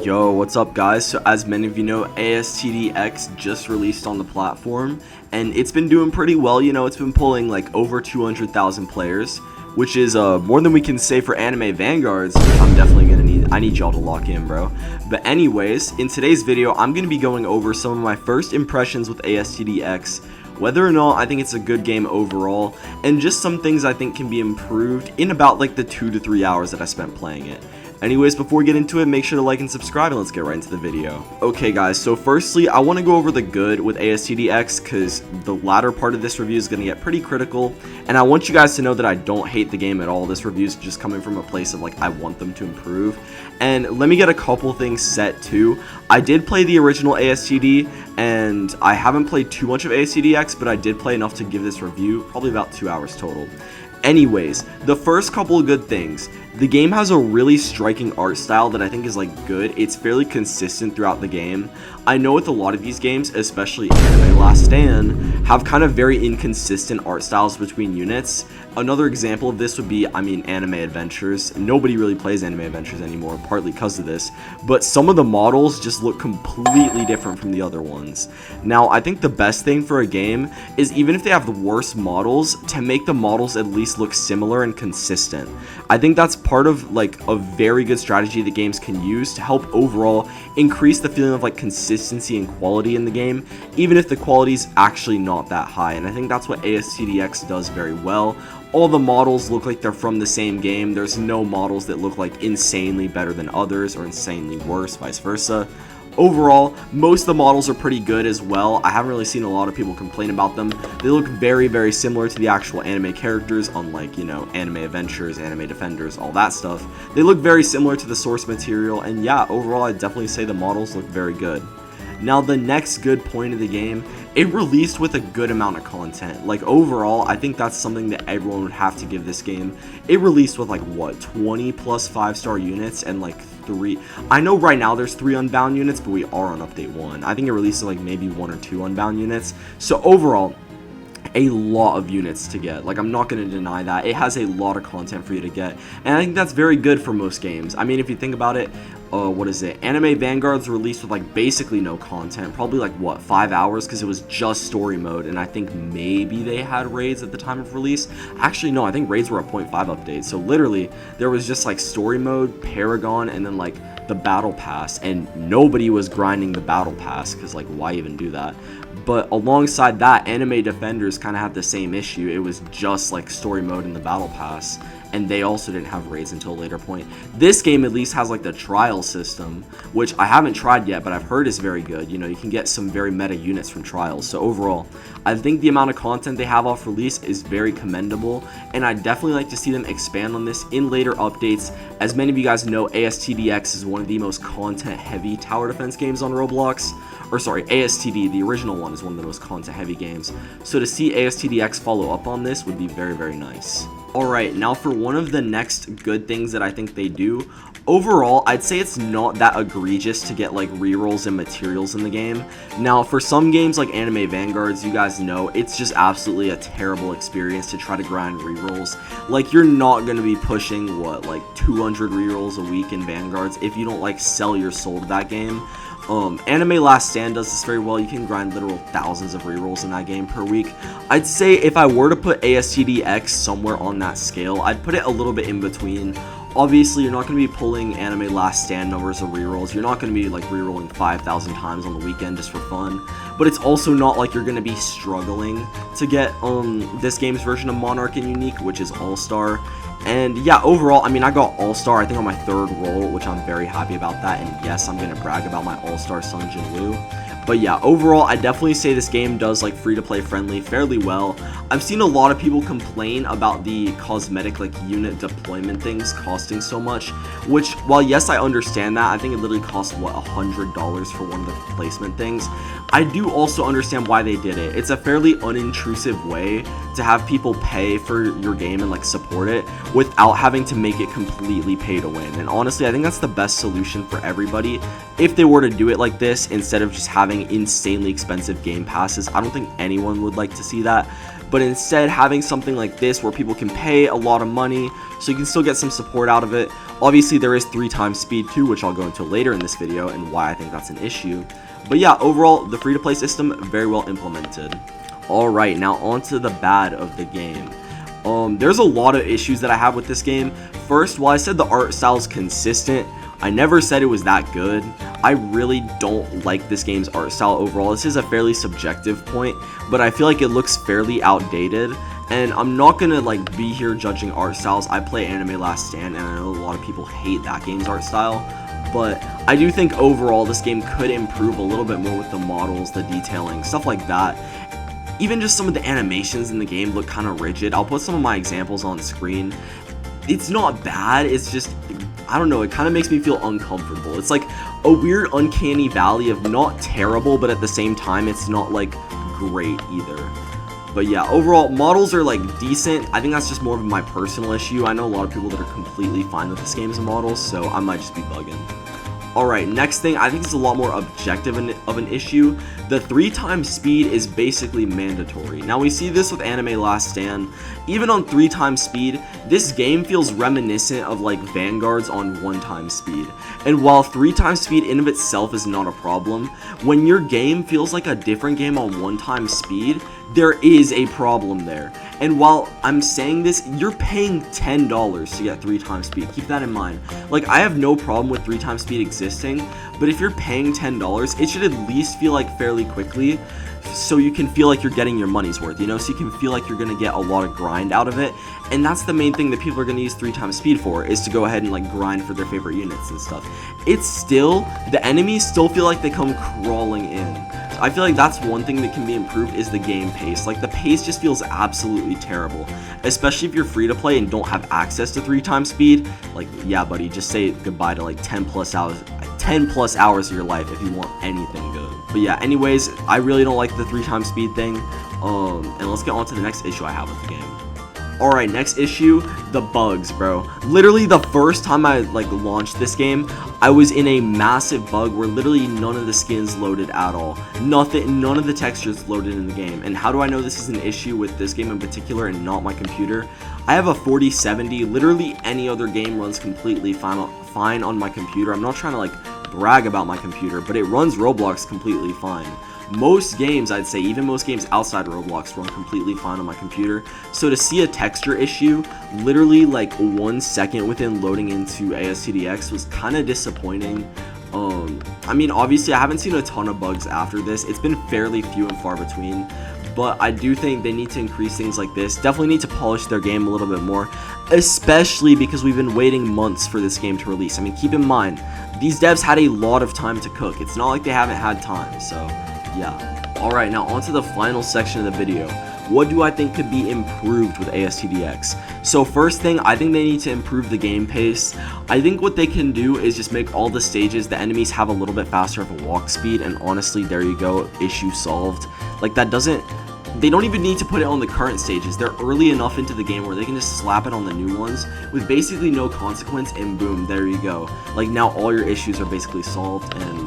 Yo, what's up guys? So as many of you know, ASTDX just released on the platform and it's been doing pretty well. It's been pulling like over 200,000 players, which is more than we can say for anime vanguards, which I'm definitely gonna need. I need y'all to lock in, bro. But anyways, in today's video I'm gonna be going over some of my first impressions with ASTDX, whether or not I think it's a good game overall, and just some things I think can be improved in about like the 2 to 3 hours that I spent playing it. Anyways, before we get into it, make sure to like and subscribe, and let's get right into the video. Okay guys, so firstly, I want to go over the good with ASTDX, because the latter part of this review is going to get pretty critical, and I want you guys to know that I don't hate the game at all. This review is just coming from a place of like, I want them to improve. And let me get a couple things set too. I did play the original ASTD, and I haven't played too much of ASTDX, but I did play enough to give this review, probably about 2 hours total. Anyways, the first couple of good things. The game has a really striking art style that I think is like good. It's fairly consistent throughout the game. I know with a lot of these games, especially Anime Last Stand, have kind of very inconsistent art styles between units. Another example of this would be, Anime Adventures. Nobody really plays Anime Adventures anymore, partly because of this, but some of the models just look completely different from the other ones. Now, I think the best thing for a game is, even if they have the worst models, to make the models at least look similar and consistent. I think that's part of like a very good strategy that games can use to help overall increase the feeling of like consistency and quality in the game, even if the quality is actually not that high. And I think that's what ASTDX does very well. All the models look like they're from the same game. There's no models that look like insanely better than others or insanely worse, vice versa. Overall, most of the models are pretty good as well. I haven't really seen a lot of people complain about them. They look very, very similar to the actual anime characters, unlike, Anime Adventures, Anime Defenders, all that stuff. They look very similar to the source material, and yeah, overall, I'd definitely say the models look very good. Now, the next good point of the game, it released with a good amount of content. Like, overall, I think that's something that everyone would have to give this game. It released with, like, what, 20 plus 5-star units and, like, 3. I know right now there's 3 Unbound units, but we are on update 1. I think it released, like, maybe 1 or 2 Unbound units. So, overall, a lot of units to get. Like, I'm not going to deny that. It has a lot of content for you to get, and I think that's very good for most games. If you think about it, what is it? Anime Vanguard's released with like basically no content, probably like what, 5 hours, because it was just story mode, and I think maybe they had raids at the time of release. Actually, no, I think raids were a 0.5 update, so literally there was just like story mode, Paragon, and then like the battle pass, and nobody was grinding the battle pass, because like, why even do that? But alongside that, Anime Defenders kind of had the same issue. It was just like story mode in the battle pass, and they also didn't have raids until a later point. This game at least has like the trial system, which I haven't tried yet, but I've heard is very good. You can get some very meta units from trials. So overall, I think the amount of content they have off release is very commendable, and I'd definitely like to see them expand on this in later updates. As many of you guys know, ASTDX is one of the most content-heavy tower defense games on Roblox. Or sorry, ASTD, the original one, is one of the most content-heavy games. So to see ASTDX follow up on this would be very, very nice. Alright, now for one of the next good things that I think they do, overall, I'd say it's not that egregious to get like rerolls and materials in the game. Now, for some games like Anime Vanguards, you guys know, it's just absolutely a terrible experience to try to grind rerolls. Like, you're not going to be pushing, what, like 200 rerolls a week in Vanguards if you don't like sell your soul to that game. Anime Last Stand does this very well. You can grind literal thousands of rerolls in that game per week. I'd say if I were to put ASTDX somewhere on that scale, I'd put it a little bit in between. Obviously, you're not going to be pulling Anime Last Stand numbers of rerolls. You're not going to be like rerolling 5,000 times on the weekend just for fun. But it's also not like you're going to be struggling to get this game's version of Monarch and Unique, which is All-Star. And yeah, overall, I got All-Star, I think, on my 3rd roll, which I'm very happy about that. And yes, I'm going to brag about my All-Star Sung Jin Woo. But yeah, overall, I definitely say this game does like free-to-play friendly fairly well. I've seen a lot of people complain about the cosmetic like unit deployment things costing so much, which, while yes, I understand that, I think it literally costs, what, $100 for one of the placement things. I do also understand why they did it. It's a fairly unintrusive way to have people pay for your game and like support it without having to make it completely pay to win. And honestly, I think that's the best solution for everybody if they were to do it like this instead of just having insanely expensive game passes. I don't think anyone would like to see that. but instead having something like this where people can pay a lot of money so you can still get some support out of it. Obviously there is 3 times speed too, which I'll go into later in this video and why I think that's an issue. But yeah, overall the free-to-play system very well implemented. Alright, now on to the bad of the game. There's a lot of issues that I have with this game. First, while I said the art style is consistent, I never said it was that good. I really don't like this game's art style overall. This is a fairly subjective point, but I feel like it looks fairly outdated. And I'm not gonna like be here judging art styles. I play Anime Last Stand, and I know a lot of people hate that game's art style. But I do think overall this game could improve a little bit more with the models, the detailing, stuff like that. Even just some of the animations in the game look kind of rigid. I'll put some of my examples on screen. It's not bad, it's just, I don't know, it kind of makes me feel uncomfortable. It's like a weird uncanny valley of not terrible, but at the same time it's not like great either. But yeah, overall models are like decent. I think that's just more of my personal issue. I know a lot of people that are completely fine with this game's models, so I might just be bugging. Alright, next thing, I think it's a lot more objective of an issue. The 3 times speed is basically mandatory. Now we see this with Anime Last Stand. Even on 3 times speed, this game feels reminiscent of like Vanguards on 1 time speed. And while 3 times speed in of itself is not a problem, when your game feels like a different game on 1 time speed, there is a problem there. And while I'm saying this, you're paying $10 to get 3 times speed. Keep that in mind. Like, I have no problem with 3 times speed existing, but if you're paying $10, it should at least feel like fairly quickly, so you can feel like you're getting your money's worth, you know, so you can feel like you're gonna get a lot of grind out of it. And that's the main thing that people are gonna use 3 times speed for, is to go ahead and like grind for their favorite units and stuff. It's still, the enemies still feel like they come crawling in. I feel like that's one thing that can be improved, is the game pace. Like, the pace just feels absolutely terrible, especially if you're free to play and don't have access to 3 times speed. Like, yeah buddy, just say goodbye to like 10 plus hours of your life if you want anything good. But yeah, anyways, I really don't like the 3 times speed thing. And let's get on to the next issue I have with the game. Alright, next issue, the bugs, bro. Literally the first time I like launched this game, I was in a massive bug where literally none of the skins loaded at all. None of the textures loaded in the game. And how do I know this is an issue with this game in particular and not my computer? I have a 4070, literally any other game runs completely fine on my computer. I'm not trying to like brag about my computer, but it runs Roblox completely fine. Most games, I'd say, even most games outside Roblox run completely fine on my computer. So to see a texture issue literally like 1 second within loading into ASTDX was kind of disappointing. I mean, obviously I haven't seen a ton of bugs after this. It's been fairly few and far between, but I do think they need to increase things like this. Definitely need to polish their game a little bit more, especially because we've been waiting months for this game to release. I mean, keep in mind, these devs had a lot of time to cook. It's not like they haven't had time, so yeah. Alright, now on to the final section of the video. What do I think could be improved with ASTDX? So first thing, I think they need to improve the game pace. I think what they can do is just make all the stages, the enemies have a little bit faster of a walk speed, and honestly, there you go, issue solved. Like, that doesn't, they don't even need to put it on the current stages. They're early enough into the game where they can just slap it on the new ones with basically no consequence, and boom, there you go. Like, now all your issues are basically solved and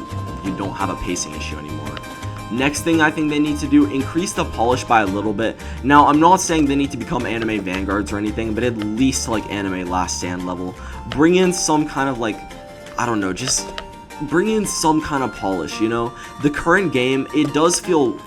you don't have a pacing issue anymore. Next thing I think they need to do, increase the polish by a little bit. Now, I'm not saying they need to become anime Vanguards or anything, but at least like Anime Last Stand level. Bring in some kind of like, I don't know, just bring in some kind of polish, you know? The current game, it does feel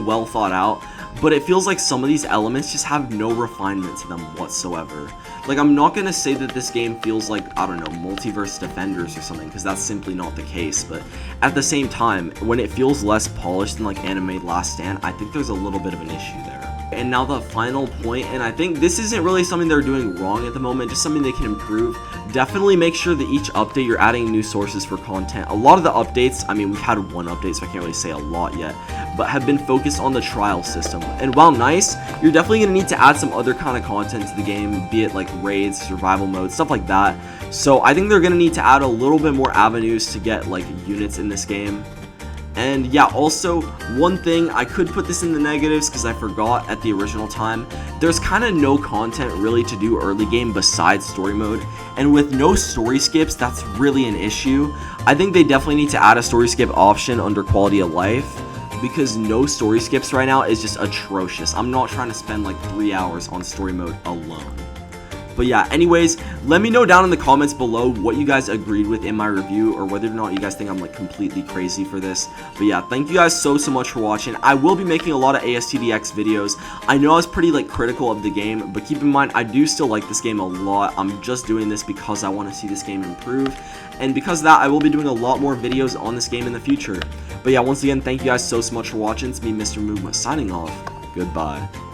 well thought out, but it feels like some of these elements just have no refinement to them whatsoever. Like, I'm not gonna say that this game feels like, I don't know, Multiverse Defenders or something, because that's simply not the case, but at the same time, when it feels less polished than like Anime Last Stand, I think there's a little bit of an issue there. And now the final point, and I think this isn't really something they're doing wrong at the moment, just something they can improve. Definitely make sure that each update you're adding new sources for content. A lot of the updates, I mean, we've had one update, so I can't really say a lot yet, but have been focused on the trial system. And while nice, you're definitely going to need to add some other kind of content to the game, be it like raids, survival mode, stuff like that. So I think they're going to need to add a little bit more avenues to get like units in this game. And yeah, also, one thing, I could put this in the negatives because I forgot at the original time, there's kind of no content really to do early game besides story mode, and with no story skips, that's really an issue. I think they definitely need to add a story skip option under quality of life, because no story skips right now is just atrocious. I'm not trying to spend like 3 hours on story mode alone. But yeah, anyways, let me know down in the comments below what you guys agreed with in my review, or whether or not you guys think I'm like completely crazy for this. But yeah, thank you guys so much for watching. I will be making a lot of ASTDX videos. I know I was pretty like critical of the game, but keep in mind I do still like this game a lot. I'm just doing this because I want to see this game improve, and because of that, I will be doing a lot more videos on this game in the future. But yeah, once again, thank you guys so much for watching. It's me, Mr. Mooma, signing off. Goodbye.